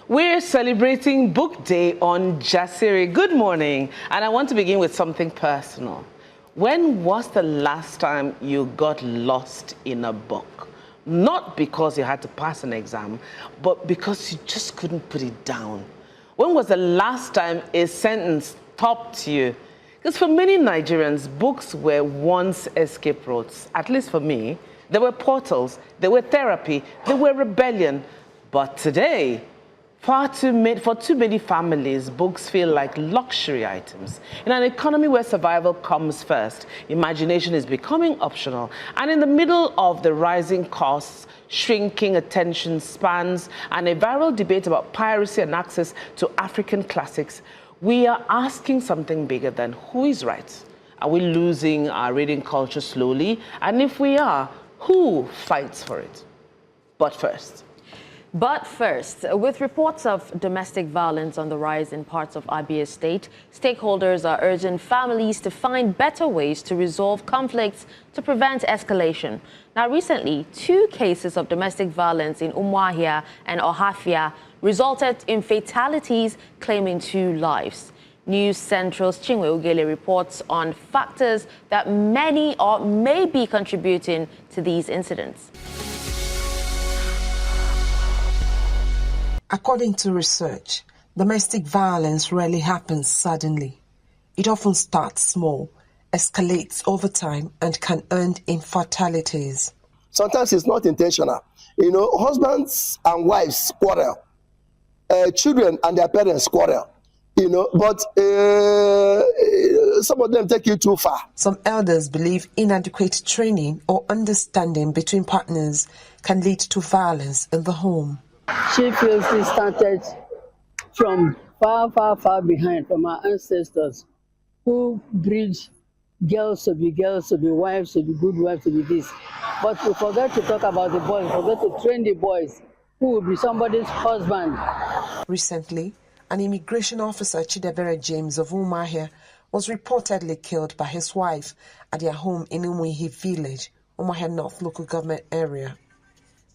We're celebrating Book Day on Decry. Good morning, and I want to begin with something personal. When was the last time you got lost in a book? Not because you had to pass an exam, but because you just couldn't put it down. When was the last time a sentence stopped you? Because for many Nigerians, books were once escape routes. At least for me, they were portals, they were therapy, they were rebellion. But today, for too many families, books feel like luxury items. In an economy where survival comes first, imagination is becoming optional. And in the middle of the rising costs, shrinking attention spans, and a viral debate about piracy and access to African classics, we are asking something bigger than who is right. Are we losing our reading culture slowly? And if we are, who fights for it? But first, with reports of domestic violence on the rise in parts of Abia State, stakeholders are urging families to find better ways to resolve conflicts to prevent escalation. Now, recently, 2 cases of domestic violence in Umuahia and Ohafia resulted in fatalities, claiming 2 lives. News Central's Chinwe Ugele reports on factors that many or may be contributing to these incidents. According to research, domestic violence rarely happens suddenly. It often starts small, escalates over time, and can end in fatalities. Sometimes it's not intentional. You know, husbands and wives quarrel. Children and their parents quarrel. You know, but some of them take it too far. Some elders believe inadequate training or understanding between partners can lead to violence in the home. She feels it started from far, far, far behind, from our ancestors who breed girls to be wives, to be good wives, to be this. But we forget to talk about the boys, we forget to train the boys who will be somebody's husband. Recently, an immigration officer, Chidebere James of Umuahia, was reportedly killed by his wife at their home in Umuahia village, Umuahia North local government area.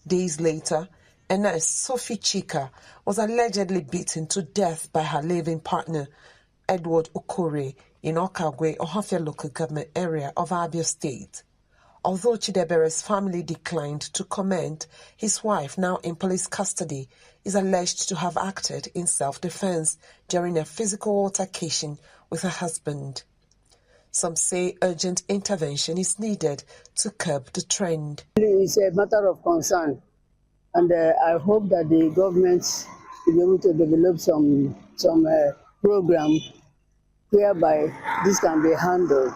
Days later, a nurse, Sophie Chika, was allegedly beaten to death by her living partner, Edward Okore, in Okagwe, Ohafia local government area of Abia State. Although Chidebere's family declined to comment, his wife, now in police custody, is alleged to have acted in self-defense during a physical altercation with her husband. Some say urgent intervention is needed to curb the trend. It's a matter of concern. And I hope that the government will be able to develop some program whereby this can be handled.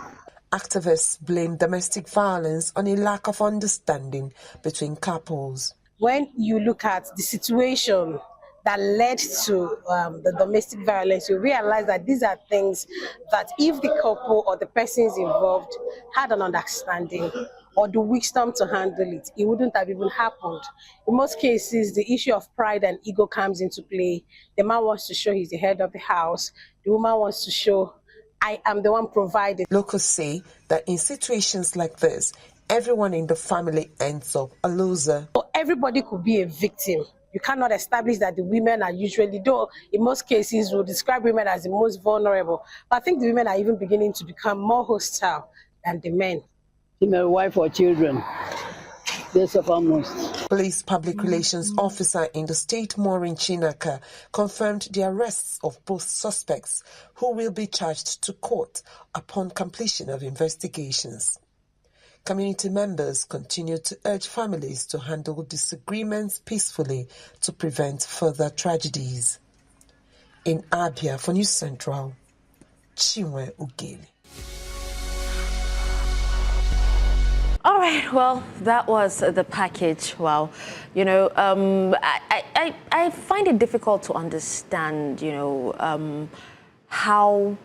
Activists blame domestic violence on a lack of understanding between couples. When you look at the situation that led to the domestic violence, you realize that these are things that if the couple or the persons involved had an understanding or the wisdom to handle it, it wouldn't have even happened. In most cases, the issue of pride and ego comes into play. The man wants to show he's the head of the house. The woman wants to show, I am the one provided. Locals say that in situations like this, everyone in the family ends up a loser. So everybody could be a victim. You cannot establish that the women are usually, though in most cases we'll describe women as the most vulnerable, but I think the women are even beginning to become more hostile than the men. Female wife or children, they suffer most. Police public relations officer in the state, Maureen Chinaka, confirmed the arrests of both suspects, who will be charged to court upon completion of investigations. Community members continue to urge families to handle disagreements peacefully to prevent further tragedies. In Abia, for News Central, Chinwe Ugele. All right, well, that was the package. Wow. You know, I find it difficult to understand, you know, how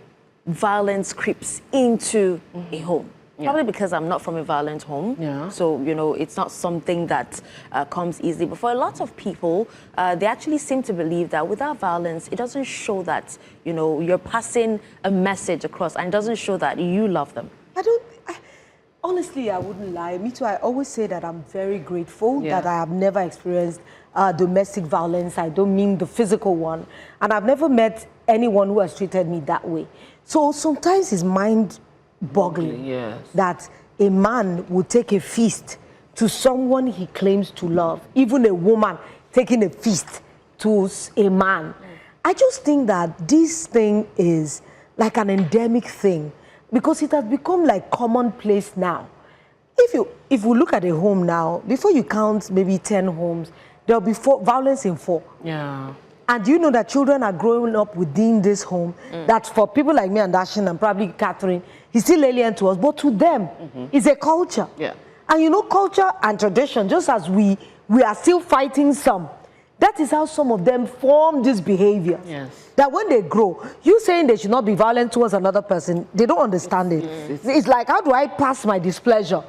violence creeps into a home. Yeah. Probably because I'm not from a violent home. Yeah. So, you know, it's not something that comes easily. But for a lot of people, they actually seem to believe that without violence, it doesn't show that, you know, you're passing a message across, and it doesn't show that you love them. Honestly, I wouldn't lie. Me too, I always say that I'm very grateful that I have never experienced domestic violence. I don't mean the physical one. And I've never met anyone who has treated me that way. So sometimes it's mind-boggling that a man would take a feast to someone he claims to love, even a woman taking a feast to a man. I just think that this thing is like an endemic thing because it has become like commonplace now. If we look at a home now, before you count maybe 10 homes, there'll be violence in 4. Yeah. And you know that children are growing up within this home, that for people like me and Dashin and probably Catherine, it's still alien to us, but to them, it's a culture. Yeah. And you know, culture and tradition, just as we are still fighting some, that is how some of them form this behavior. Yes. That when they grow, you saying they should not be violent towards another person, they don't understand it. It's like, how do I pass my displeasure?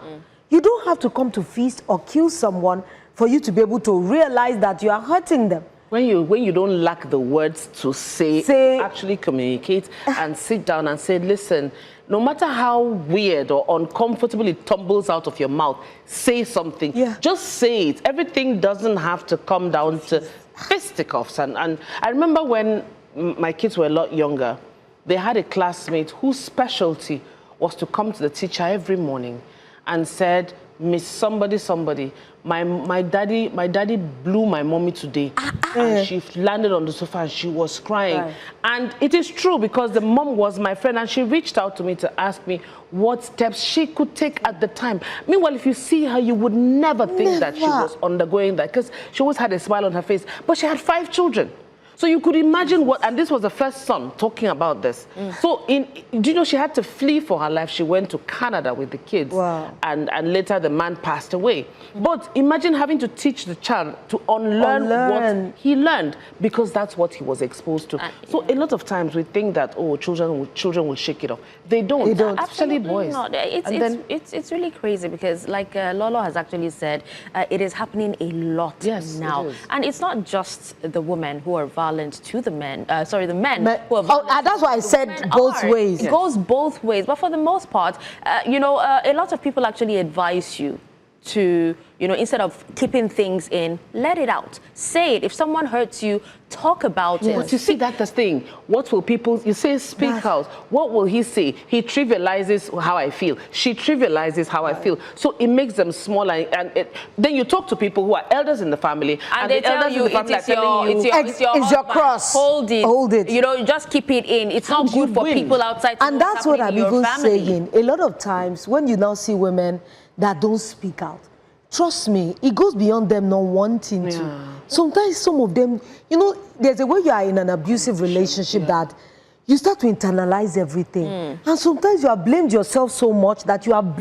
You don't have to come to feast or kill someone for you to be able to realize that you are hurting them. When you don't lack the words to say actually communicate and sit down and say, listen, no matter how weird or uncomfortable it tumbles out of your mouth, say something. Yeah. Just say it. Everything doesn't have to come down to fisticuffs. And I remember when my kids were a lot younger, they had a classmate whose specialty was to come to the teacher every morning and said, Miss somebody, my daddy blew my mommy today. And she landed on the sofa and she was crying. Right. And it is true because the mom was my friend and she reached out to me to ask me what steps she could take at the time. Meanwhile, if you see her, you would never think that she was undergoing that because she always had a smile on her face. But she had 5 children. So you could imagine what, and this was the first son talking about this. So, do you know, she had to flee for her life. She went to Canada with the kids. Wow. And later the man passed away. But imagine having to teach the child to unlearn what he learned because that's what he was exposed to. So a lot of times we think that, oh, children will shake it off. They don't. Actually, boys. Not. It's really crazy because, like Lolo has actually said, it is happening a lot now. And it's not just the women who are violent to the men, the men who are violent. That's why I said both ways. It goes both ways. But for the most part, you know, a lot of people actually advise you to, you know, instead of keeping things in, let it out. Say it. If someone hurts you, talk about it. But you see, that's the thing. What will people, you say speak out. What will he say? He trivializes how I feel. She trivializes how I feel. So it makes them smaller. And then you talk to people who are elders in the family. And they the tell elders you in the family are telling you, it's your cross. Hold it. Hold it. You know, just keep it in. It's not good for people outside to And that's what I'm even saying. A lot of times, when you now see women that don't speak out, trust me, it goes beyond them not wanting to. Sometimes some of them, you know, there's a way you are in an abusive relationship that you start to internalize everything. And sometimes you have blamed yourself so much that you have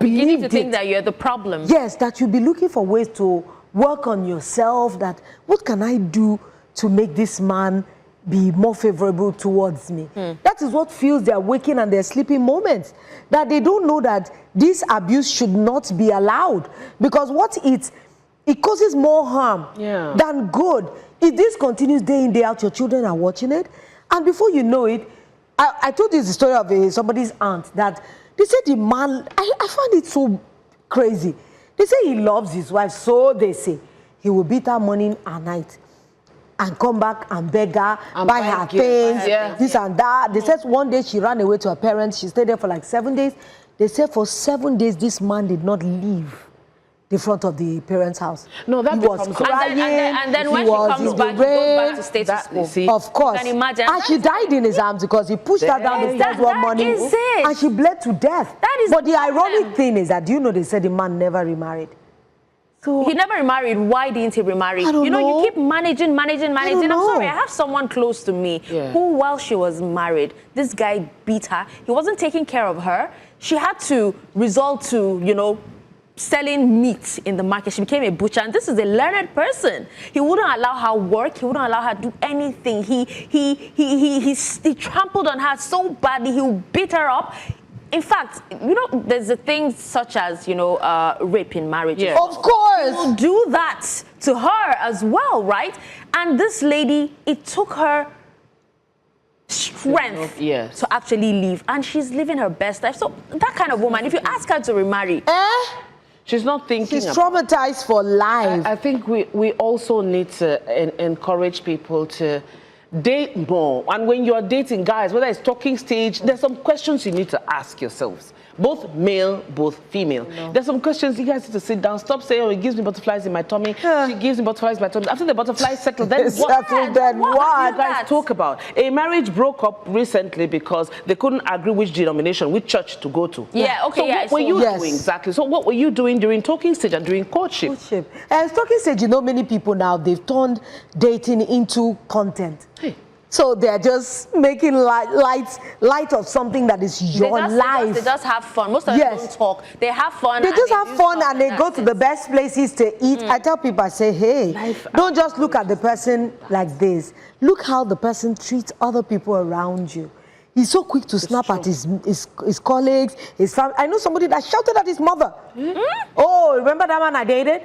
believed you need to think that you're the problem. Yes, that you'll be looking for ways to work on yourself, that what can I do to make this man be more favorable towards me? That is what fuels their waking and their sleeping moments. That they don't know that this abuse should not be allowed. Because what it causes more harm than good. If this continues day in, day out, your children are watching it. And before you know it, I told you the story of somebody's aunt that they said the man, I found it so crazy. They say he loves his wife, so they say he will beat her morning and night and come back and beg her, buy her things, this and that. They said one day she ran away to her parents. She stayed there for like 7 days. They said for 7 days, this man did not leave the front of the parents' house. No, that he was crying. And then when she comes back, he goes back to status quo. Of course. You can imagine. And she died in his arms because he pushed her down the stairs one morning. And she bled to death. But the ironic thing is that, you know, they said the man never remarried. So he never remarried. Why didn't he remarry? You know, you keep managing. I'm sorry, I have someone close to me who, while she was married, this guy beat her. He wasn't taking care of her. She had to resort to, you know, selling meat in the market. She became a butcher, and this is a learned person. He wouldn't allow her work. He wouldn't allow her to do anything. He trampled on her so badly. He beat her up. In fact, you know, there's a thing such as, you know, rape in marriage. Of course. He will do that to her as well, right? And this lady, it took her strength Yes. to actually live, and she's living her best life. So that kind of woman, if you ask her to remarry, She's not thinking. She's traumatized for life. I think we also need to encourage people to date more. And when you're dating, guys, whether it's talking stage, there's some questions you need to ask yourselves. Both male, both female. There's some questions you guys need to sit down. Stop saying, oh, it gives me butterflies in my tummy. She gives me butterflies in my tummy. After the butterflies settle, then what? Then what? You guys talk about. A marriage broke up recently because they couldn't agree which denomination, which church to go to. Yeah, okay, So yeah. what were you doing exactly? So what were you doing during talking stage and during courtship? Talking stage, you know, many people now, they've turned dating into content. Hey. So they're just making light of something that is your life. They just have fun. Most of them don't talk. They have fun. They just have fun and they go to the best places to eat. I tell people, I say, hey, don't just look at the person like this. Look how the person treats other people around you. He's so quick to snap at his colleagues, his family. I know somebody that shouted at his mother. Oh, remember that man I dated?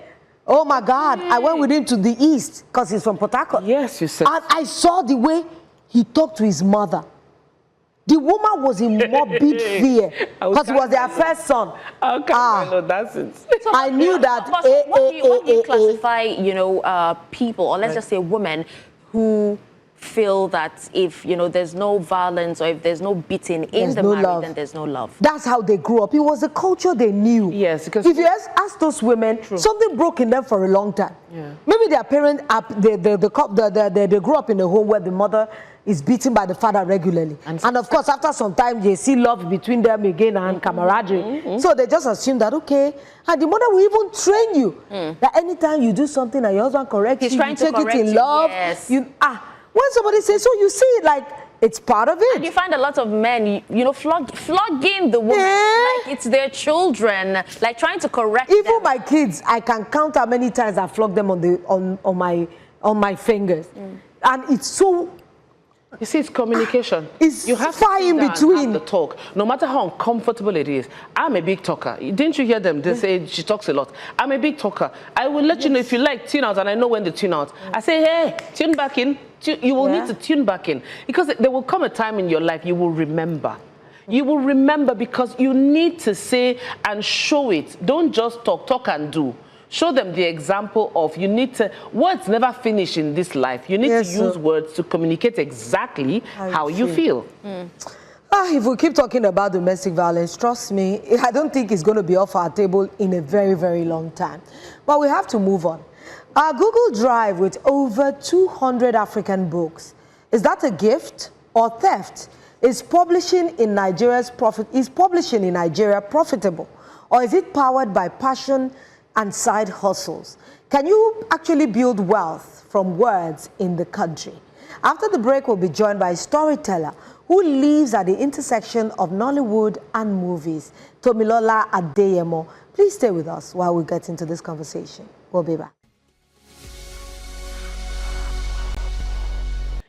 Oh my God, I went with him to the east because he's from Port Harcourt. Yes, you said. And I saw the way he talked to his mother. The woman was in morbid fear because it was their first son. I knew that. What do you classify, you know, people, or let's just say women, who feel that if, you know, there's no violence or if there's no beating in the marriage, then there's no love? That's how they grew up. It was a culture they knew. Yes, because if you ask those women, something broke in them for a long time. Maybe their parents, they grew up in a home where the mother is beaten by the father regularly. And of course, after some time, they see love between them again and camaraderie. So they just assume that, okay, and the mother will even train you that anytime you do something and your husband corrects you, you take it in love. Yes. When somebody says, so you see it like it's part of it. And you find a lot of men, you know, flogging the woman like it's their children, like trying to correct them. Even my kids, I can count how many times I flogged them on my fingers. And it's so... You see, it's communication. It's you have far in between. The talk, no matter how uncomfortable it is. I'm a big talker. Didn't you hear them? They say she talks a lot. I'm a big talker. I will let you know if you like tune out, and I know when to tune out. I say, hey, tune back in. You will need to tune back in, because there will come a time in your life you will remember. You will remember, because you need to say and show it. Don't just talk and do. Show them the example of, you need to, words never finish in this life. You need to use words to communicate exactly how you feel. If we keep talking about domestic violence, trust me, I don't think it's going to be off our table in a very, very long time. But we have to move on. Our Google Drive with over 200 African books, is that a gift or theft? Is publishing in Nigeria profitable? Or is it powered by passion and side hustles? Can you actually build wealth from words in the country? After the break, we'll be joined by a storyteller who lives at the intersection of Nollywood and movies, Tomilola Adeyemo. Please stay with us while we get into this conversation. We'll be back.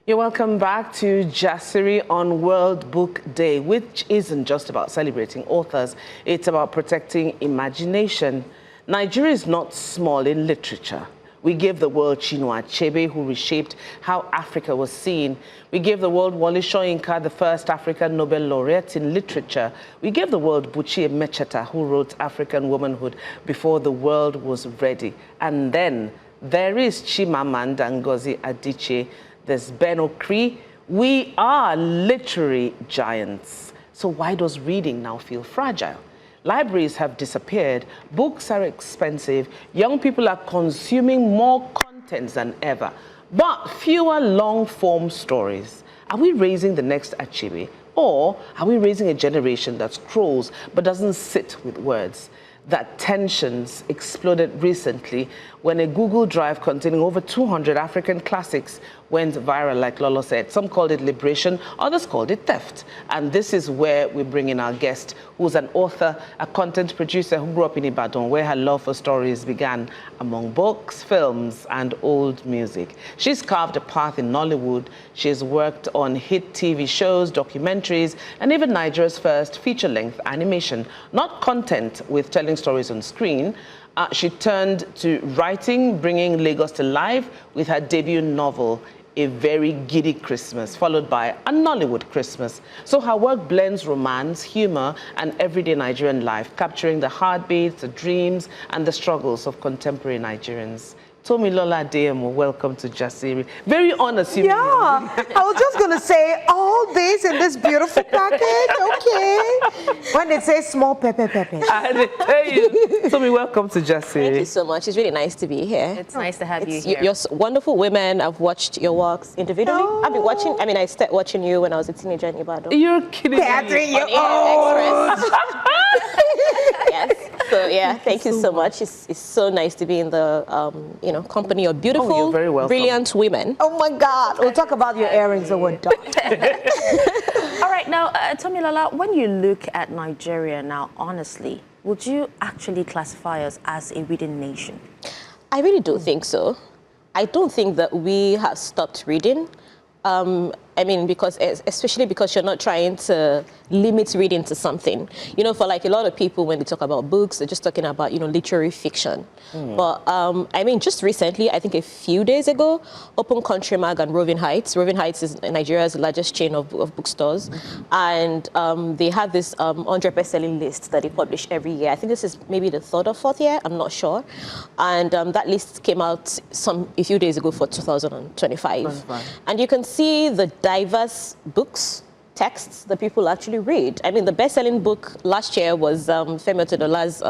You're welcome back to Decry on World Book Day, which isn't just about celebrating authors. It's about protecting imagination. Nigeria is not small in literature. We gave the world Chinua Achebe, who reshaped how Africa was seen. We gave the world Wole Soyinka, the first African Nobel laureate in literature. We gave the world Buchi Emecheta, who wrote African Womanhood before the world was ready. And then there is Chimamanda Ngozi Adichie. There's Decry. We are literary giants. So why does reading now feel fragile? Libraries have disappeared, books are expensive, young people are consuming more content than ever, but fewer long-form stories. Are we raising the next Achebe, or are we raising a generation that scrolls but doesn't sit with words? That tensions exploded recently when a Google Drive containing over 200 African classics went viral, like Lolo said. Some called it liberation, others called it theft. And this is where we bring in our guest, who's an author, a content producer who grew up in Ibadan, where her love for stories began among books, films, and old music. She's carved a path in Nollywood. She's worked on hit TV shows, documentaries, and even Nigeria's first feature-length animation. Not content with telling stories on screen, she turned to writing, bringing Lagos to life with her debut novel, a very giddy Christmas, followed by a Nollywood Christmas. So her work blends romance, humor, and everyday Nigerian life, capturing the heartbeats, the dreams, and the struggles of contemporary Nigerians. Tomilola Adeyemo, welcome to Jasiri. Very unassuming. Yeah, I was just going to say all this in this beautiful package, okay. When it says small pepper. I tell you. Tomi, welcome to Jasiri. Thank you so much. It's really nice to be here. It's nice to have you here. You're wonderful women. I've watched your works individually. Oh. I've been watching, I started watching you when I was a teenager in Ibadan. You're kidding Catherine, me. you're old. Yes. So yeah, thank you so much. It's so nice to be in the company of beautiful, you're very welcome. brilliant women. Oh my God, we'll talk about your earrings when we're done. All right, now, Tomilola, when you look at Nigeria now, honestly, would you actually classify us as a reading nation? I really don't think so. I don't think that we have stopped reading. Especially because you're not trying to limit reading to something. For like a lot of people, when they talk about books, they're just talking about, literary fiction. But, just recently, I think a few days ago, Open Country Mag and Roving Heights is Nigeria's largest chain of bookstores. And they have this 100 best-selling list that they publish every year. I think this is maybe the 3rd or 4th year, I'm not sure. And that list came out a few days ago for 2025. And you can see the diverse books, texts that people actually read. The best-selling book last year was Femi Otedola's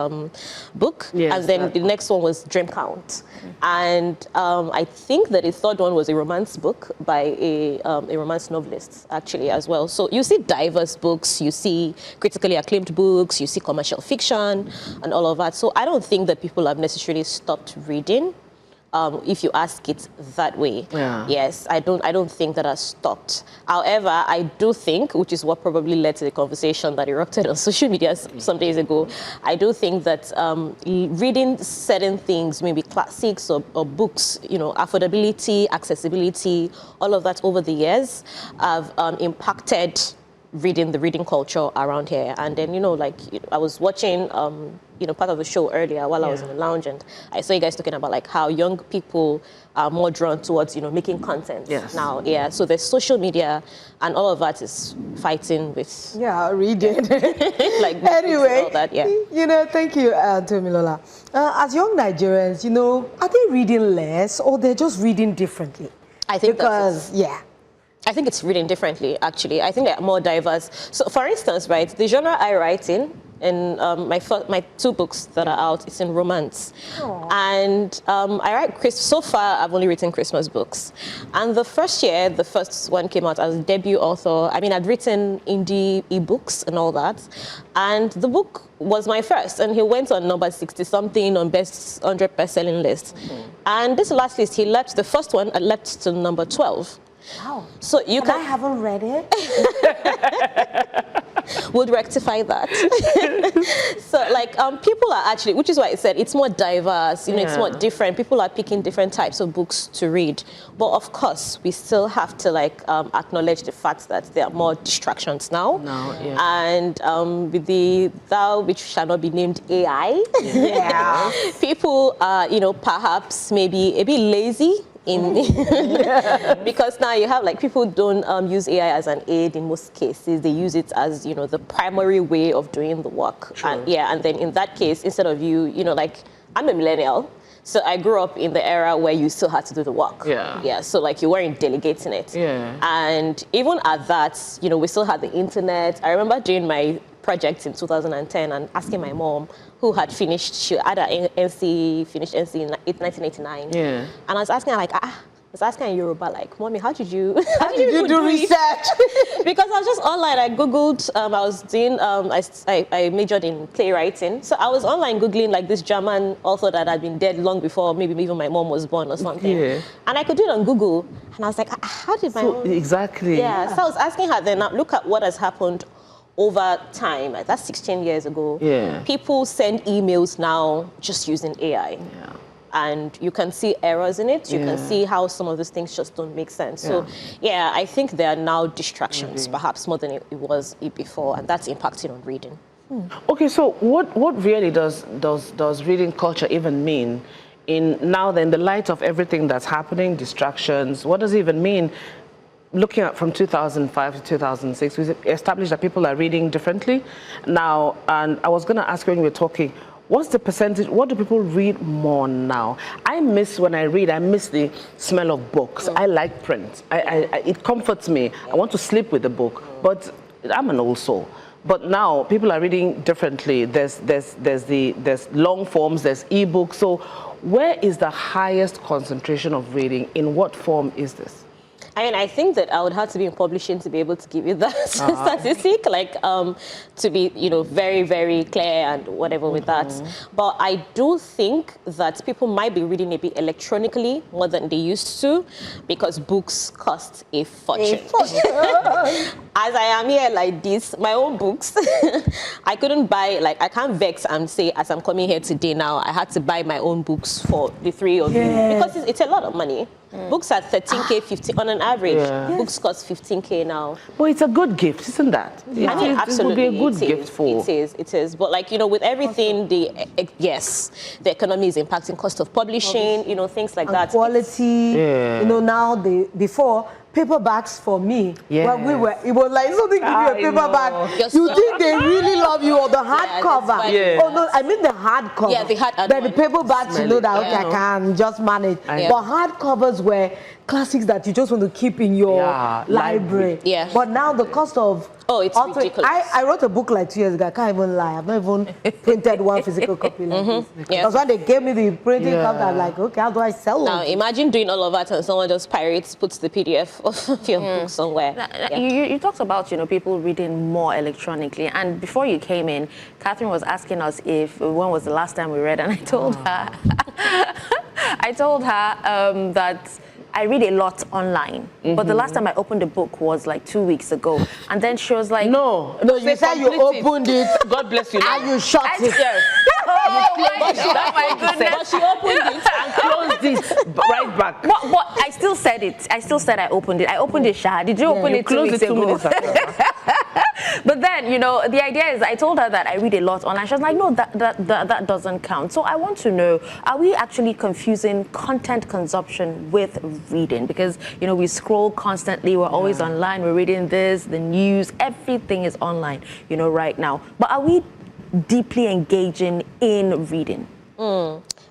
book, yes, and then the next one was Dream Count. And I think that the 3rd one was a romance book by a romance novelist, actually, as well. So you see diverse books, you see critically acclaimed books, you see commercial fiction, and all of that. So I don't think that people have necessarily stopped reading. If you ask it that way. Yeah. Yes, I don't think that has stopped. However, I do think, which is what probably led to the conversation that erupted on social media some days ago, I do think that reading certain things, maybe classics or books, affordability, accessibility, all of that over the years have impacted the reading culture around here. And then, I was watching, part of the show earlier while I was in the lounge, and I saw you guys talking about how young people are more drawn towards, making content now. Yeah, so there's social media and all of that is fighting with... Yeah, reading. Anyway, all that, yeah. Thank you, Tomilola. As young Nigerians, are they reading less or they're just reading differently? I think I think it's reading differently, actually. I think they're more diverse. So, for instance, right, the genre I write in my 2 books that are out, it's in romance. Aww. And I write, so far, I've only written Christmas books. And the first year, the first one came out as a debut author. I'd written indie ebooks and all that. And the book was my first. And he went on number 60-something on 100 best-selling list. And this last list, the first one, leapt to number 12. Wow. So I haven't read it. Would rectify that. So people are actually, which is why I said it's more diverse, it's more different. People are picking different types of books to read. But of course, we still have to acknowledge the fact that there are more distractions now. And with the thou which shall not be named AI, people are, perhaps maybe a bit lazy. Because now you have people don't use AI as an aid in most cases. They use it as the primary way of doing the work. And then in that case, instead of I'm a millennial, so I grew up in the era where you still had to do the work. So you weren't delegating it. And even at that, we still had the internet. I remember doing my project in 2010 and asking my mom, who had finished, she had finished NC in 1989. And I was asking her I was asking in Yoruba, Mommy, how did you do research? Because I was just online. I Googled, I was doing, I majored in playwriting. So I was online Googling this German author that had been dead long before maybe even my mom was born or something. And I could do it on Google. And I was like, how did my mom... Exactly. So I was asking her then, now look at what has happened over time. That's 16 years ago. People send emails now just using AI. And you can see errors in it. You can see how some of these things just don't make sense. So, I think there are now distractions, perhaps more than it was before, and that's impacting on reading. Okay, so what really does reading culture even mean in the light of everything that's happening, distractions, what does it even mean? Looking at from 2005 to 2006, we established that people are reading differently now. And I was going to ask you when we were talking, what's the percentage? What do people read more now? I miss the smell of books. I like print. It comforts me. I want to sleep with the book, but I'm an old soul. But now people are reading differently. There's long forms, there's ebooks. So where is the highest concentration of reading? In what form is this? I mean, I think that I would have to be in publishing to be able to give you that statistic, like to be, very, very clear and whatever with that. But I do think that people might be reading a bit electronically more than they used to, because books cost a fortune. As I am here like this, my own books, I couldn't buy, I can't vex and say, as I'm coming here today now, I had to buy my own books for the three of you, because it's a lot of money. Books are 13K, 15 on an average. Books cost 15K now. Well, it's a good gift, isn't that? I mean, absolutely. It would be a good gift for. It is. But with everything, the economy is impacting cost of publishing, things like that. Quality. Now before, paperbacks for me. It was like something give you a paperback. You think they really love you, or the hardcover? Oh no, I mean the hardcover. Yeah, the hard. Then the paperbacks, you know that okay, I can just manage. But hardcovers were classics that you just want to keep in your library. Yeah. But now the cost of it's ridiculous. I wrote a book like 2 years ago. I can't even lie. I've not even printed one physical copy like this. Because when they gave me the printing copy, I'm like, okay, how do I sell Now, imagine doing all of that and someone just puts the PDF of your book somewhere. You talked about, people reading more electronically. And before you came in, Catherine was asking us when was the last time we read, and I told her, that I read a lot online, but the last time I opened a book was like 2 weeks ago. And then she was like, No, you said you opened it. God bless you. And you shut it. Yes. My goodness. But she opened it and closed this right back. But I still said it. I still said I opened it. I opened it, Shah. Did you open it 2 weeks ago? But then, the idea is, I told her that I read a lot online. She was like, no, that doesn't count. So I want to know, are we actually confusing content consumption with reading? Because, we scroll constantly. We're always online. We're reading this, the news. Everything is online, right now. But are we deeply engaging in reading?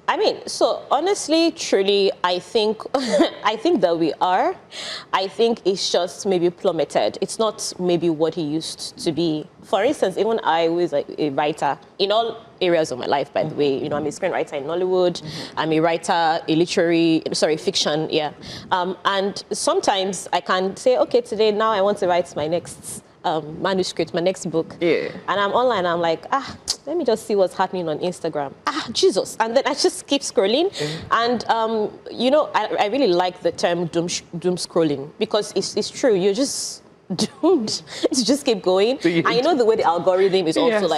I mean, so honestly, truly, I think that we are. I think it's just maybe plummeted. It's not maybe what he used to be. For instance, even I was like a writer in all areas of my life, by the way. I'm a screenwriter in Nollywood. I'm a writer, fiction, and sometimes I can say, okay, today, now I want to write my next manuscript, my next book. And I'm online, I'm like, let me just see what's happening on Instagram. Jesus. And then I just keep scrolling. And, I really like the term doom scrolling, because it's true. You're just doomed to just keep going. And the way the algorithm is also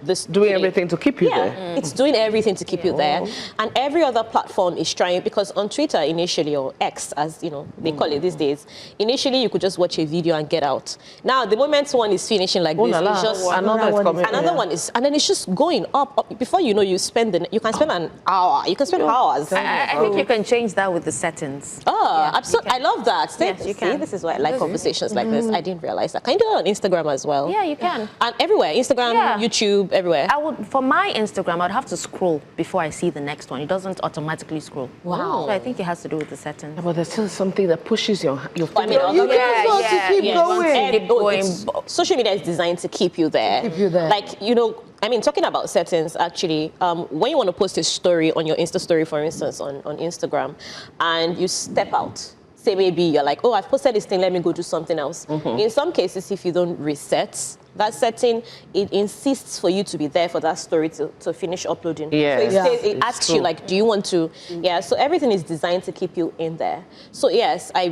this doing everything to keep you there. It's doing everything to keep you there. And every other platform is trying, because on Twitter initially, or X as they call it these days, initially you could just watch a video and get out. Now the moment one is finishing like this, it's just another one is, and then it's just going up. Before you know, you can spend an hour, you can spend hours. I think you can change that with the settings. Absolutely. I love that. Yes, you can. This is why I like conversations like this. I didn't realize that. Can you do it on Instagram as well? Yeah, you can. And everywhere, Instagram, YouTube, everywhere. For my Instagram, I'd have to scroll before I see the next one. It doesn't automatically scroll. Wow. So I think it has to do with the settings. But there's still something that pushes your you can keep going. Social media is designed to keep you there. Talking about settings, actually, when you want to post a story on your Insta story, for instance, on Instagram, and you step out, say maybe you're like, oh, I've posted this thing, let me go do something else. In some cases, if you don't reset that setting, it insists for you to be there for that story to finish uploading. So it asks you, like, do you want to? So everything is designed to keep you in there. So yes, I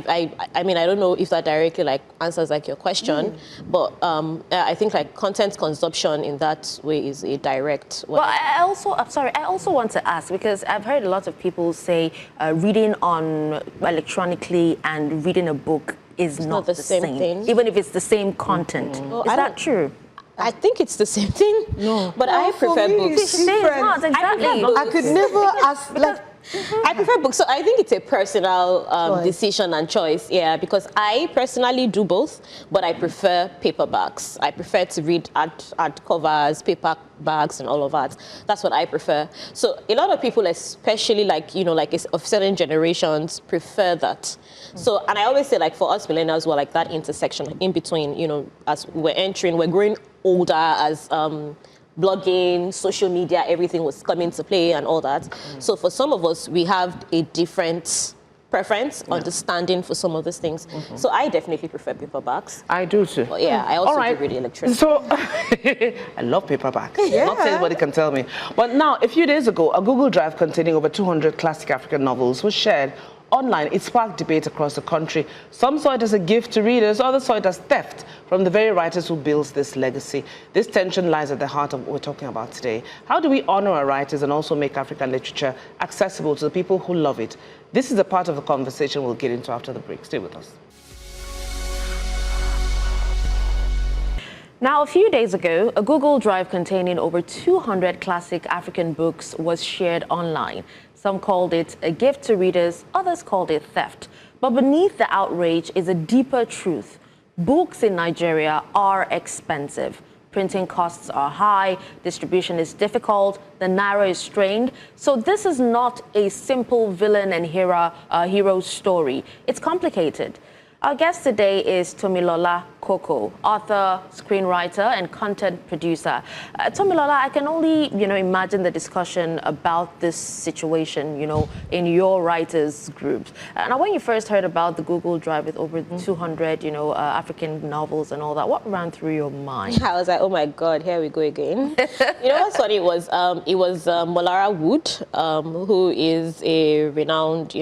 mean, I don't know if that directly answers your question, but I think content consumption in that way is a direct way. Well, I also want to ask, because I've heard a lot of people say reading on electronically and reading a book is not the same thing, even if it's the same content. Is that true? I think it's the same thing. No, but I prefer books. It's not exactly. I could never ask. I prefer books. So I think it's a personal decision and choice. Yeah, because I personally do both, but I prefer paperbacks. I prefer to read art covers, paperbacks, and all of that. That's what I prefer. So a lot of people, especially like, you know, like of certain generations, prefer that. So, and I always say, like, for us millennials, we're like that intersection in between, you know, as we're growing older, as blogging, social media, everything was coming to play and all that. So for some of us, we have a different preference, understanding for some of these things. So I definitely prefer paperbacks. I do too. But yeah, I also do read electronic. So I love paperbacks. Yeah. Not anybody can tell me. But now, a few days ago, a Google Drive containing over 200 classic African novels was shared online. It sparked debate across the country. Some saw it as a gift to readers, others saw it as theft from the very writers who built this legacy. This tension lies at the heart of what we're talking about today. How do we honor our writers and also make African literature accessible to the people who love it? This is a part of the conversation we'll get into after the break. Stay with us. Now, a few days ago, a Google Drive containing over 200 classic African books was shared online. Some called it a gift to readers, others called it theft. But beneath the outrage is a deeper truth. Books in Nigeria are expensive. Printing costs are high, distribution is difficult, the naira is strained. So this is not a simple villain and hero story. It's complicated. Our guest today is Tomilola Koko, author, screenwriter, and content producer. Tomilola, I can only, imagine the discussion about this situation, in your writers' groups. Now, when you first heard about the Google Drive with over 200, African novels and all that, what ran through your mind? I was like, oh my God, here we go again. What's funny was, it was Molara Wood, who is a renowned,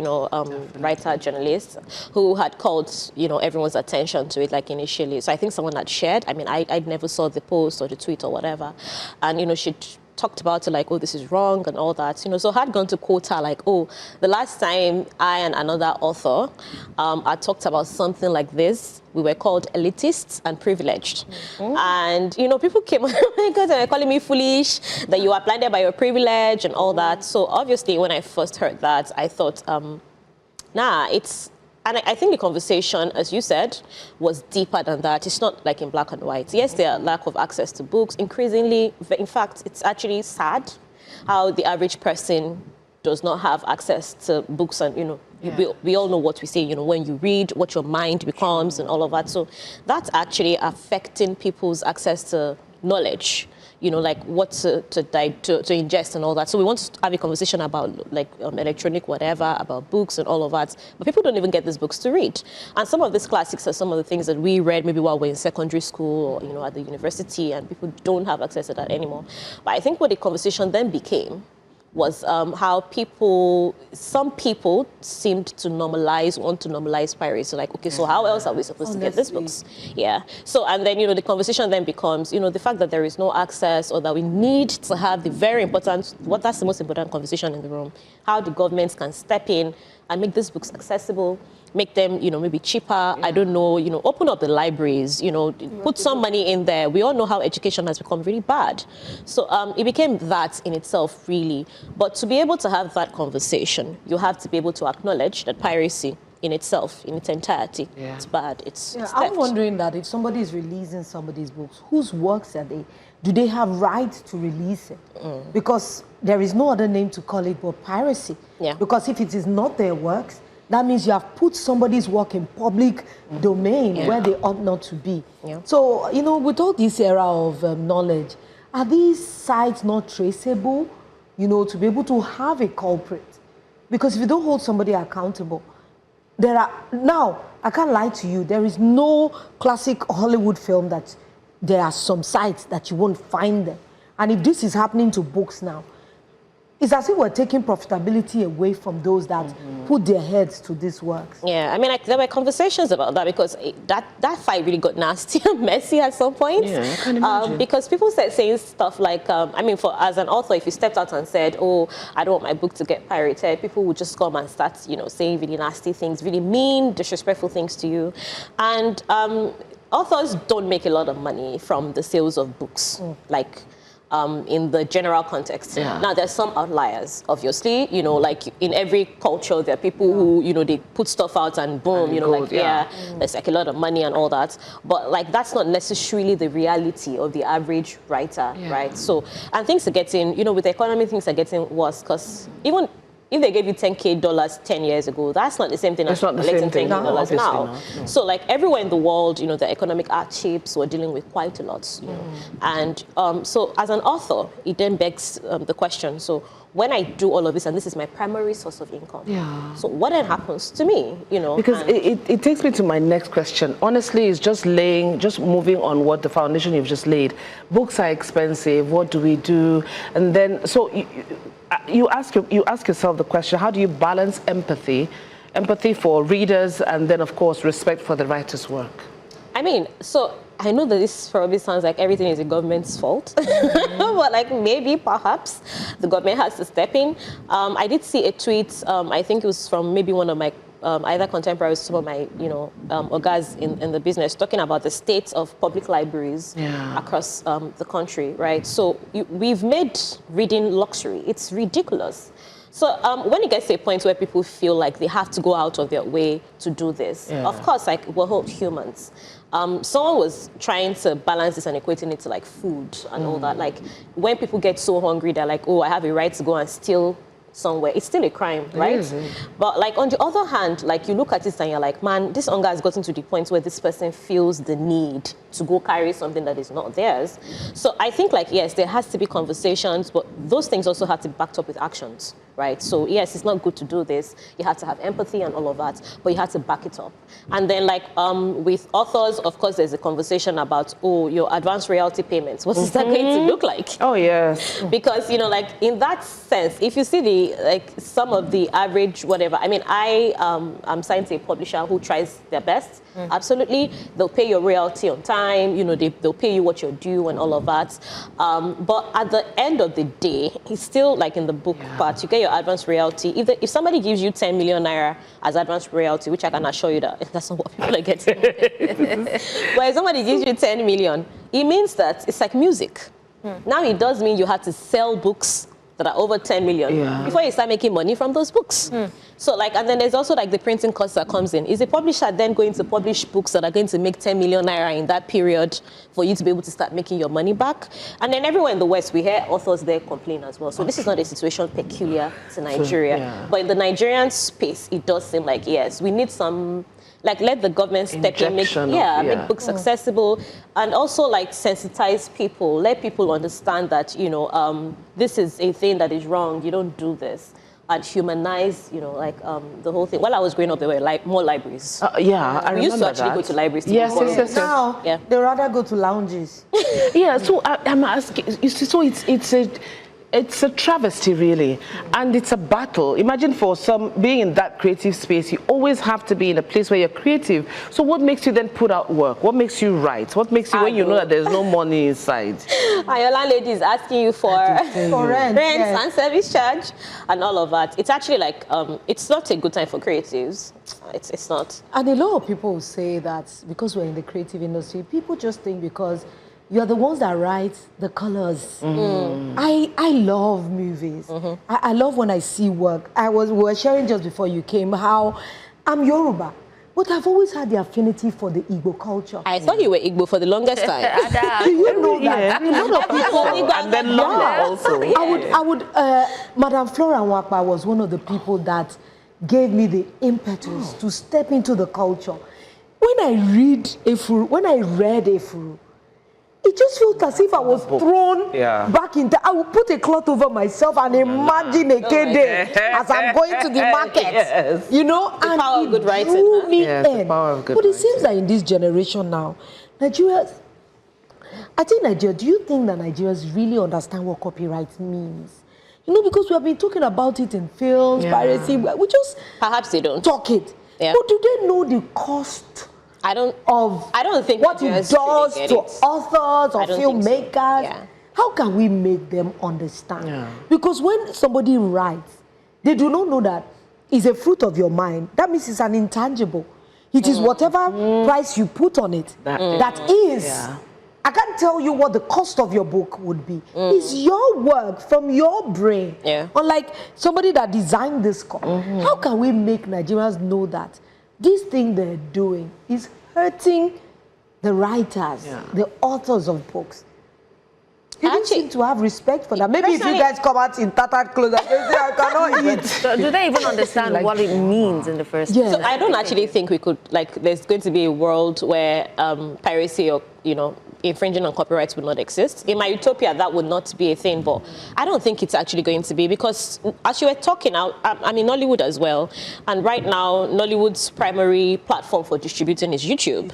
writer, journalist, who had called, everyone's attention to it, like, initially. So I think someone had shared. I mean, I never saw the post or the tweet or whatever. And, she talked about it like, oh, this is wrong and all that. So I had gone to quote her like, oh, the last time I and another author I talked about something like this, we were called elitists and privileged. And, people came, oh my God, they were calling me foolish, that you are blinded by your privilege and all that. So obviously, when I first heard that, I thought, and I think the conversation, as you said, was deeper than that. It's not like in black and white. Yes, there are lack of access to books. Increasingly, in fact, it's actually sad how the average person does not have access to books. And, we all know what we say, when you read, what your mind becomes and all of that. So that's actually affecting people's access to knowledge. Like what to ingest and all that. So we want to have a conversation about like electronic whatever, about books and all of that. But people don't even get these books to read. And some of these classics are some of the things that we read maybe while we're in secondary school or, at the university, and people don't have access to that anymore. But I think what the conversation then became was how some people seemed to want to normalize piracy. So like, okay, so how else are we supposed to get these books? Yeah. So, and then, the conversation then becomes, the fact that there is no access, or that we need to have the very important, that's the most important conversation in the room, how the government can step in and make these books accessible, make them, maybe cheaper, I don't know, open up the libraries, put some money in there. We all know how education has become really bad. So it became that in itself, really. But to be able to have that conversation, you have to be able to acknowledge that piracy in itself, in its entirety, it's bad, it's theft. I'm wondering that if somebody is releasing somebody's books, whose works are they? Do they have right to release it? Because there is no other name to call it but piracy. Yeah. Because if it is not their works, that means you have put somebody's work in public domain where they ought not to be. Yeah. So, with all this era of knowledge, are these sites not traceable, to be able to have a culprit? Because if you don't hold somebody accountable, now, I can't lie to you, there is no classic Hollywood film that there are some sites that you won't find them. And if this is happening to books now, it's as if we're taking profitability away from those that put their heads to these works. Yeah, I mean, there were conversations about that because that fight really got nasty and messy at some point. Yeah, I can imagine. Because people started saying stuff like, as an author, if you stepped out and said, oh, I don't want my book to get pirated, people would just come and start, saying really nasty things, really mean, disrespectful things to you. And authors don't make a lot of money from the sales of books. in the general context. Now, there's some outliers, obviously. You know, like in every culture, there are people who, you know, they put stuff out and boom, and you know, gold, like, there's like a lot of money and all that. But like, that's not necessarily the reality of the average writer, right? So, and things are getting, you know, with the economy, things are getting worse because even if they gave you $10K 10 years ago, that's not the same thing as collecting $10K now. No. So like everywhere in the world, you know, the economic hardships we're dealing with quite a lot, you know. And so as an author, it then begs the question, so when I do all of this, and this is my primary source of income, so what then happens to me, you know? Because it takes me to my next question. Honestly, it's just moving on what the foundation you've just laid. Books are expensive, what do we do? And then, so you ask yourself the question, how do you balance empathy for readers, and then, of course, respect for the writer's work? I mean, so I know that this probably sounds like everything is the government's fault, but like maybe, perhaps, the government has to step in. I did see a tweet, I think it was from maybe one of my either contemporaries, some of my, you know, ogas in the business, talking about the state of public libraries across the country, right? So we've made reading luxury. It's ridiculous. So when it gets to a point where people feel like they have to go out of their way to do this, of course, like, we're all humans. Someone was trying to balance this and equating it to like food and all that. Like, when people get so hungry, they're like, oh, I have a right to go and steal somewhere. It's still a crime, right? But like, on the other hand, like, you look at it and you're like, man, this hunger has gotten to the point where this person feels the need to go carry something that is not theirs. So I think, like, yes, there has to be conversations, but those things also have to be backed up with actions, right? So yes, it's not good to do this. You have to have empathy and all of that, but you have to back it up. And then, like, with authors, of course, there's a conversation about, oh, your advance royalty payments. What is that going to look like? Oh, yes. Because, you know, like, in that sense, if you see the, like, some of the average whatever, I mean, I'm signed to a publisher who tries their best. Absolutely. They'll pay your royalty on time, you know, they'll pay you what you're due and all of that. But at the end of the day, it's still like in the book part, you get your advance royalty. If somebody gives you 10 million naira as advance royalty, which I can assure you that that's not what people are getting. But if somebody gives you 10 million, it means that it's like music. Now it does mean you have to sell books that are over 10 million before you start making money from those books. So like, and then there's also like the printing cost that comes in. Is a publisher then going to publish books that are going to make 10 million naira in that period for you to be able to start making your money back? And then everywhere in the West, we hear authors there complain as well. So this is not a situation peculiar to Nigeria. But in the Nigerian space, it does seem like, yes, we need some, like, let the government step in, make books accessible, and also like sensitize people, let people understand that, you know, this is a thing that is wrong, you don't do this, and humanize, you know, like the whole thing. While I was growing up, there were like more libraries. I remember we used to actually go to libraries. Yes. Now, they rather go to lounges. So I'm asking, you see, so it's a travesty, really, and it's a battle. Imagine for some being in that creative space, you always have to be in a place where you're creative. So what makes you then put out work? What makes you write? What makes you, when you know that there's no money inside? And your landlady is asking you for rent and service charge and all of that. It's actually like, it's not a good time for creatives. It's not. And a lot of people say that because we're in the creative industry, people just think because you're the ones that write the colors. I love movies. I love when I see work. We were sharing just before you came how I'm Yoruba, but I've always had the affinity for the Igbo culture. I thought you were Igbo for the longest time. Do you know that? A lot of people. And then London also. I would. Madam Flora Nwapa was one of the people that gave me the impetus to step into the culture. When I read Efuru, it just felt as if I was thrown back in I would put a cloth over myself and imagine a Kede as I'm going to the market. You know, the power of good writing. Drew me in. The power of good but it seems that in this generation now, do you think that Nigerians really understand what copyright means? You know, because we have been talking about it in films, piracy, we just perhaps they don't talk it. But do they know the cost? I don't think what it does to authors or filmmakers. So. How can we make them understand? Because when somebody writes, they do not know that it's a fruit of your mind. That means it's an intangible. It is whatever price you put on it. That is I can't tell you what the cost of your book would be. It's your work from your brain. Yeah. Unlike somebody that designed this call. How can we make Nigerians know that this thing they're doing is hurting the writers, the authors of books? You don't seem to have respect for that. Maybe if you guys come out in tattered clothes and say, I cannot eat. So do they even understand what it means in the first place? So I don't actually think we could, like, there's going to be a world where piracy or, infringing on copyrights would not exist. In my utopia, that would not be a thing, but I don't think it's actually going to be, because as you were talking, I'm in Nollywood as well, and right now, Nollywood's primary platform for distributing is YouTube.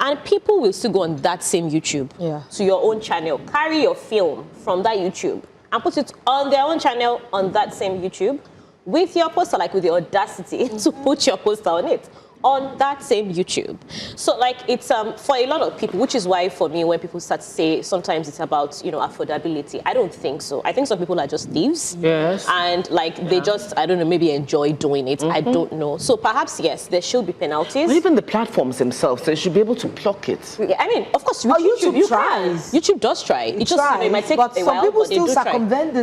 And people will still go on that same YouTube to your own channel, carry your film from that YouTube and put it on their own channel on that same YouTube with your poster, like with the audacity to put your poster on it. On that same YouTube. So like it's for a lot of people, which is why for me when people start to say sometimes it's about affordability, I don't think so. I think some people are just thieves. Yes. And like they just, I don't know, maybe enjoy doing it. I don't know. So perhaps yes, there should be penalties. But even the platforms themselves, they should be able to block it. Yeah, I mean, of course, YouTube tries. YouTube does try. It just it might take but a some while, people but they still do try. circumvent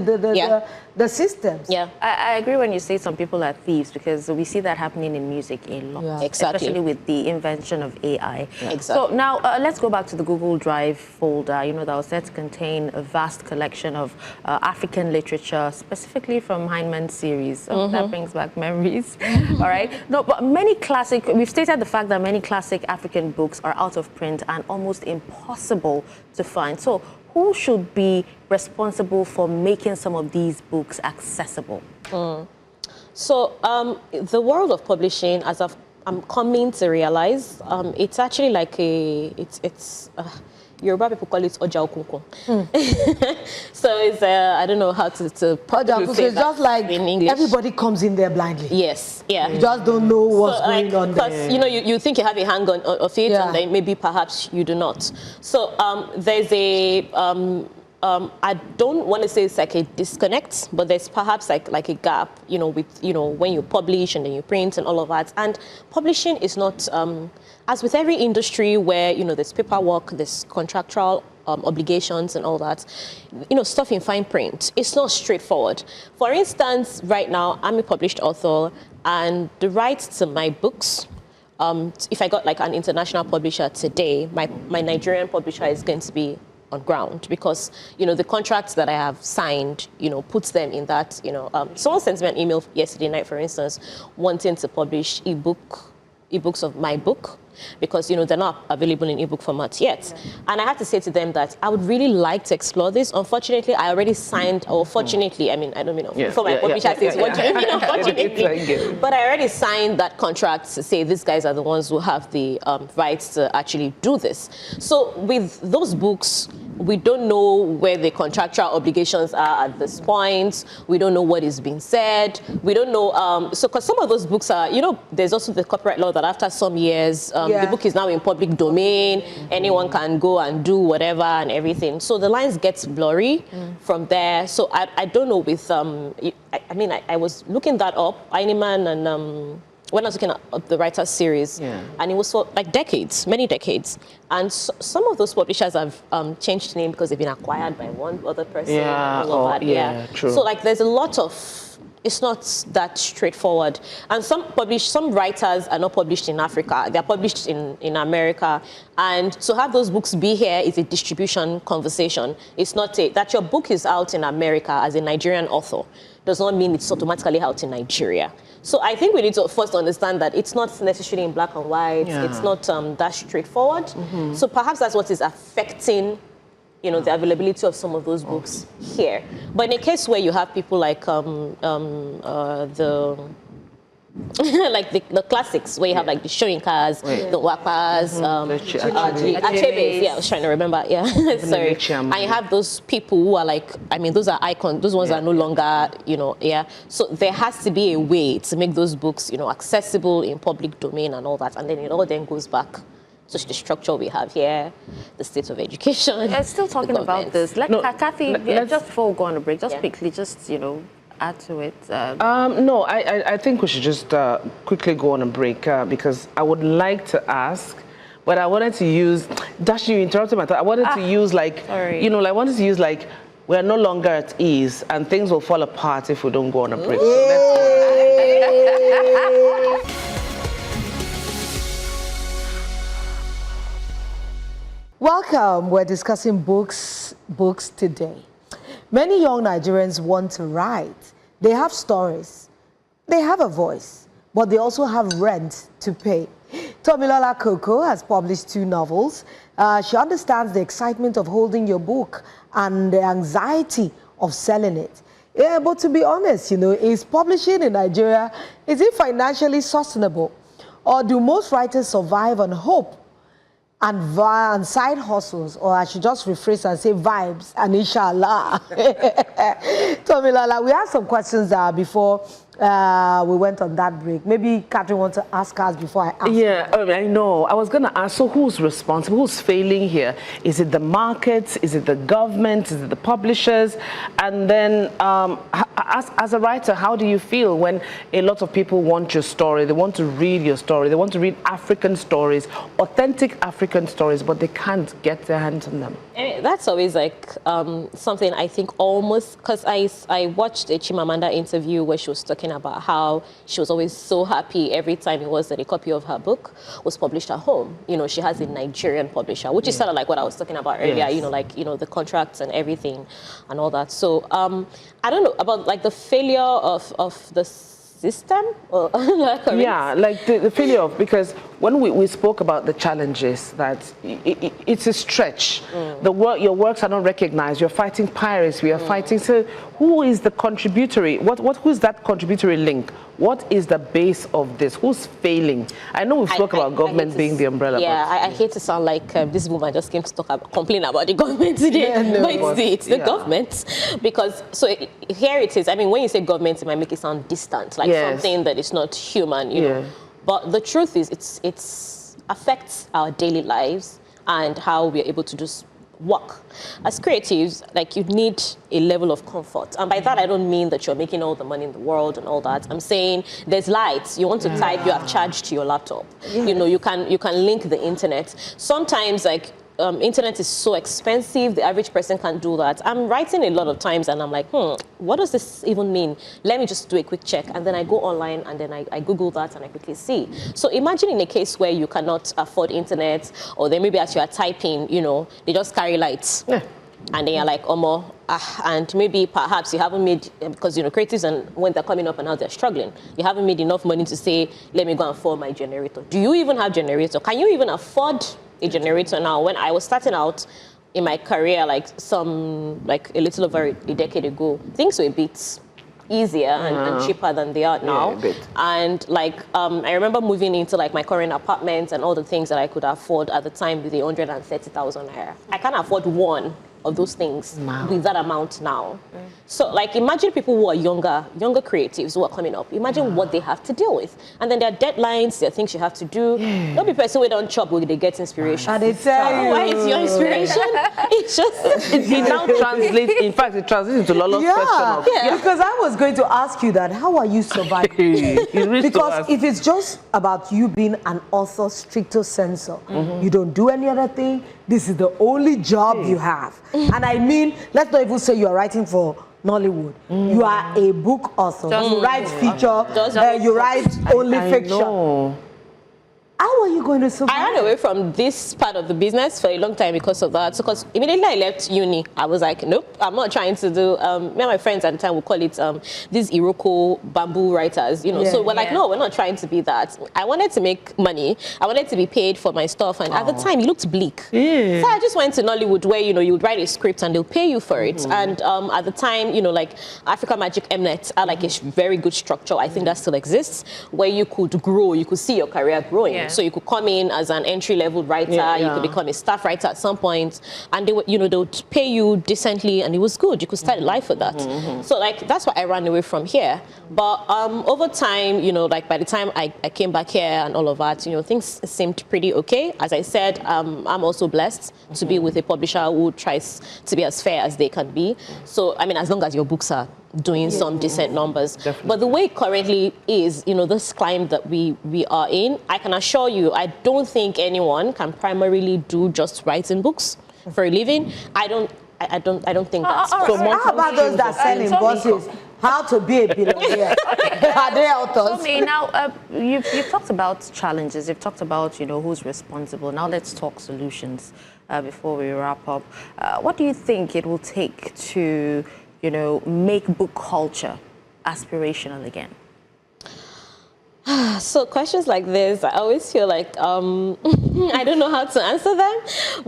the systems. Yeah. I agree when you say some people are thieves, because we see that happening in music a lot. Yeah. Exactly. Especially with the invention of AI. Yeah. Exactly. So now let's go back to the Google Drive folder, that was said to contain a vast collection of African literature, specifically from Heineman's series. So that brings back memories. All right. No, but we've stated the fact that many classic African books are out of print and almost impossible to find. So who should be responsible for making some of these books accessible? So the world of publishing, as I'm coming to realize, it's actually like Yoruba people call it Oja Okunkun. So it's, I don't know how to Oja Okunkun is just like in English. Everybody comes in there blindly. Yes, yeah. You just don't know what's going on there. Because, you think you have a hang on of it, and then maybe perhaps you do not. So there's a, I don't want to say it's like a disconnect, but there's perhaps like a gap, with, when you publish and then you print and all of that. And publishing is not, as with every industry where, there's paperwork, there's contractual obligations and all that, stuff in fine print, it's not straightforward. For instance, right now, I'm a published author, and the rights to my books, if I got like an international publisher today, my Nigerian publisher is going to be on ground, because the contracts that I have signed puts them in that. Someone sent me an email yesterday night, for instance, wanting to publish ebooks of my book, because they're not available in ebook format yet. And I had to say to them that I would really like to explore this. Unfortunately, I already signed, or fortunately, I mean, I don't know, for my publisher says, what do you mean, unfortunately? But I already signed that contract to say these guys are the ones who have the rights to actually do this. So with those books, we don't know where the contractual obligations are at this point. We don't know what is being said. We don't know, so because some of those books are, there's also the copyright law that after some years, the book is now in public domain. Anyone can go and do whatever and everything. So the lines get blurry from there. So I don't know with, I was looking that up, Heineman, and when I was looking at the writer's series, and it was for like decades, many decades. And some of those publishers have changed name because they've been acquired by one other person. True. So like there's a lot of, it's not that straightforward. And some writers are not published in Africa. They're published in America. And to have those books be here is a distribution conversation. It's not that your book is out in America as a Nigerian author does not mean it's automatically out in Nigeria. So I think we need to first understand that it's not necessarily in black and white. It's not that straightforward. So perhaps that's what is affecting the availability of some of those books here. But in a case where you have people like the classics, where you have like the Shoinkas, the Wapas, the Achebes, I was trying to remember, sorry. And you have those people who are like, those are icons, those ones are no longer, So there has to be a way to make those books, accessible in public domain and all that. And then it all then goes back to the structure we have here, the state of education. Still talking about this. Kathy, just before we go on a break, just quickly, add to it. No, I think we should just quickly go on a break because I would like to ask but I wanted to use, Dash, you interrupted my thought. I wanted to use like, sorry. you know, I wanted to use like, we're no longer at ease and things will fall apart if we don't go on a break. So let's go. Welcome. We're discussing books today. Many young Nigerians want to write. They have stories. They have a voice, but they also have rent to pay. Tomilola Coco has published 2 novels. She understands the excitement of holding your book and the anxiety of selling it. Yeah, but to be honest, you know, is publishing in Nigeria, is it financially sustainable? Or do most writers survive on hope and side hustles, or I should just rephrase and say vibes and inshallah? Tomilola, we have some questions before we went on that break. Maybe Catherine wants to ask us before I ask. Yeah, I know. I was going to ask, so who's responsible? Who's failing here? Is it the markets? Is it the government? Is it the publishers? And then as a writer, how do you feel when a lot of people want your story? They want to read your story. They want to read African stories, authentic African stories, but they can't get their hands on them. I mean, that's always like something I think almost, because I watched a Chimamanda interview where she was talking about how she was always so happy every time it was that a copy of her book was published at home. You know, she has a Nigerian publisher, which is sort of like what I was talking about earlier, you know, like, you know, the contracts and everything and all that. So I don't know about like the failure of the system? Or, yeah, like the failure of, because when we spoke about the challenges, that it's a stretch. Your works are not recognized. You're fighting piracy. We are fighting. So who is the contributory? Who's that contributory link? What is the base of this? Who's failing? I know we've spoke about government being the umbrella. Yeah, I hate to sound like this woman just came to complain about the government today. Yeah, no, but it's the government. Because, so here it is. I mean, when you say government, it might make it sound distant, like something that is not human, you know. But the truth is, it's affects our daily lives and how we are able to just work. As creatives, like, you need a level of comfort. And by that, I don't mean that you're making all the money in the world and all that. I'm saying there's lights. You want to type, you have charged to your laptop. You know, you can link the internet. Sometimes, like, internet is so expensive, the average person can't do that. I'm writing a lot of times and I'm like, what does this even mean? Let me just do a quick check. And then I go online and then I Google that and I quickly see. So imagine in a case where you cannot afford internet, or then maybe as you are typing, you know, they just carry lights. And then you're like, and maybe perhaps you haven't made, because, you know, creatives, and when they're coming up and now they're struggling, you haven't made enough money to say, let me go and afford my generator. Do you even have generator? Can you even afford a generator now? When I was starting out in my career, like a little over a decade ago, things were a bit easier and cheaper than they are now. And like, I remember moving into like my current apartment and all the things that I could afford at the time with 130,000 naira. I can't afford one of those things with that amount now. So like, imagine people who are younger creatives who are coming up. Imagine what they have to deal with. And then there are deadlines, there are things you have to do. Don't be person who don't chop when they get inspiration. And they tell you. Why is your inspiration? It's just... It now translates, in fact, it translates into Lolo's question. Because I was going to ask you that, how are you surviving? Because if it's just about you being an author stricto sensu, you don't do any other thing, this is the only job you have. And I mean, let's not even say you are writing for Nollywood. You are a book author. You write feature, you write only fiction. How are you going to survive? I ran away from this part of the business for a long time because of that. So, because immediately I left uni, I was like, nope, I'm not trying to do. Me and my friends at the time would call it these Iroko bamboo writers, you know. So we're like, no, we're not trying to be that. I wanted to make money. I wanted to be paid for my stuff, and at the time it looked bleak. So I just went to Nollywood, where, you know, you would write a script and they'll pay you for it. And at the time, you know, like Africa Magic Mnet had like a very good structure. I think that still exists, where you could grow, you could see your career growing. So you could come in as an entry-level writer, you could become a staff writer at some point, and they would, you know, they would pay you decently, and it was good. You could start life with that. So like, that's why I ran away from here. But over time, you know, like by the time I came back here and all of that, you know, things seemed pretty okay. As I said, I'm also blessed to be with a publisher who tries to be as fair as they can be. So I mean, as long as your books are doing some decent numbers. Definitely. But the way it currently is, this climate that we are in, I can assure you, I don't think anyone can primarily do just writing books for a living. I don't think that's So how about those that sell in buses? How to be a billionaire? Are they authors? So, now you've talked about challenges. You've talked about who's responsible. Now let's talk solutions before we wrap up. What do you think it will take to make book culture aspirational again? So questions like this, I always feel like I don't know how to answer them,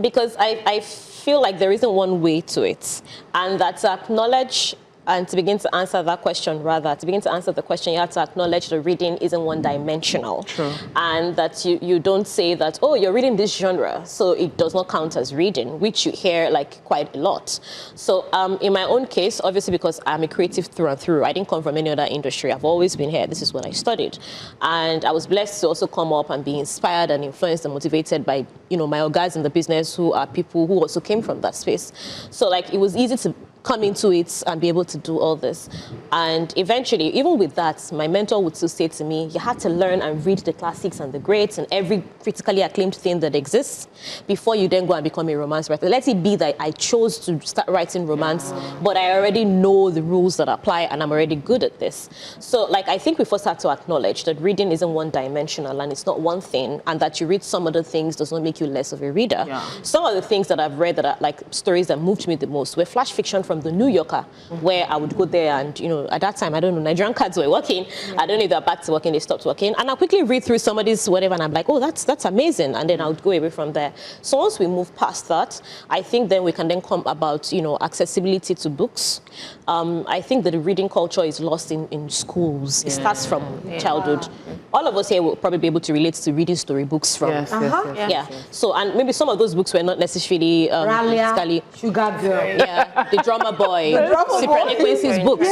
because I feel like there isn't one way to it, and that to acknowledge and to begin to answer that question, to begin to answer the question, you have to acknowledge the reading isn't one-dimensional. True. And that you don't say that, oh, you're reading this genre, so it does not count as reading, which you hear like quite a lot. So in my own case, obviously because I'm a creative through and through, I didn't come from any other industry. I've always been here. This is what I studied. And I was blessed to also come up and be inspired and influenced and motivated by, my guys in the business who are people who also came from that space. So like it was easy to come into it and be able to do all this. And eventually, even with that, my mentor would still say to me, you had to learn and read the classics and the greats and every critically acclaimed thing that exists before you then go and become a romance writer. Let it be that I chose to start writing romance, but I already know the rules that apply and I'm already good at this. So like, I think we first have to acknowledge that reading isn't one-dimensional and it's not one thing, and that you read some other things does not make you less of a reader. Yeah. Some of the things that I've read that are like stories that moved me the most were flash fiction from the New Yorker, where I would go there and, at that time, I don't know, Nigerian cards were working. I don't know if they're back to working, they stopped working. And I'll quickly read through somebody's whatever, and I'm like, oh, that's amazing. And then I would go away from there. So once we move past that, I think then we can then come about, accessibility to books. I think that the reading culture is lost in schools. It starts from childhood. All of us here will probably be able to relate to reading storybooks from. Yes. So, and maybe some of those books were not necessarily Ralia, Sugar Girl. Yeah, The Drummer Boy, Cyprian Quincy's books.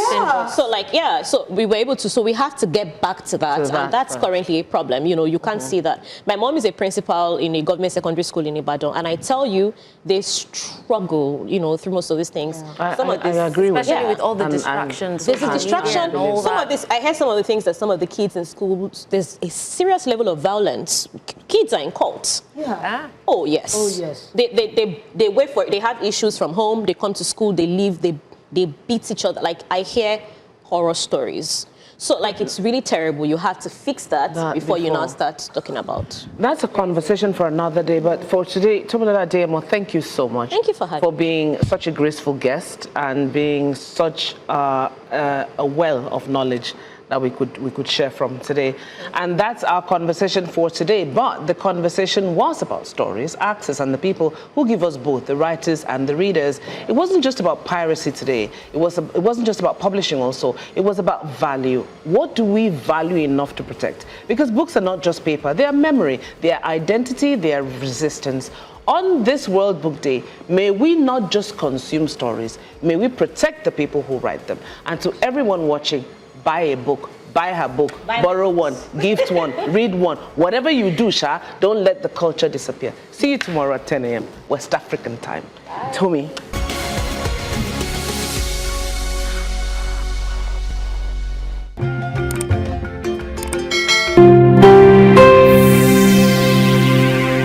Yeah. So we were able to, so we have to get back to that, and that's currently a problem. You can't see that. My mom is a principal in a government secondary school in Ibadan, and I tell you, they struggle, through most of these things. I agree with especially with all the distractions. There's a distraction. Some of this, I heard some of the things that some of the kids in schools, there's a serious level of violence. Kids are in cults. Yeah. Oh yes. Oh yes. They wait for it. They have issues from home. They come to school. They leave. They beat each other. Like I hear horror stories. So like it's really terrible. You have to fix that before you now start talking about. That's a conversation for another day. But for today, Tomilola Adeyemo, thank you so much. Thank you for having me. being such a graceful guest and being such a well of knowledge that we could share from today. And that's our conversation for today. But the conversation was about stories, access, and the people who give us both, the writers and the readers. It wasn't just about piracy today. It wasn't just about publishing also. It was about value. What do we value enough to protect? Because books are not just paper. They are memory, they are identity, they are resistance. On this World Book Day, may we not just consume stories, may we protect the people who write them. And to everyone watching, buy a book, buy her book, borrow one, gift one, read one. Whatever you do, Sha, don't let the culture disappear. See you tomorrow at 10 a.m. West African time. Tommy.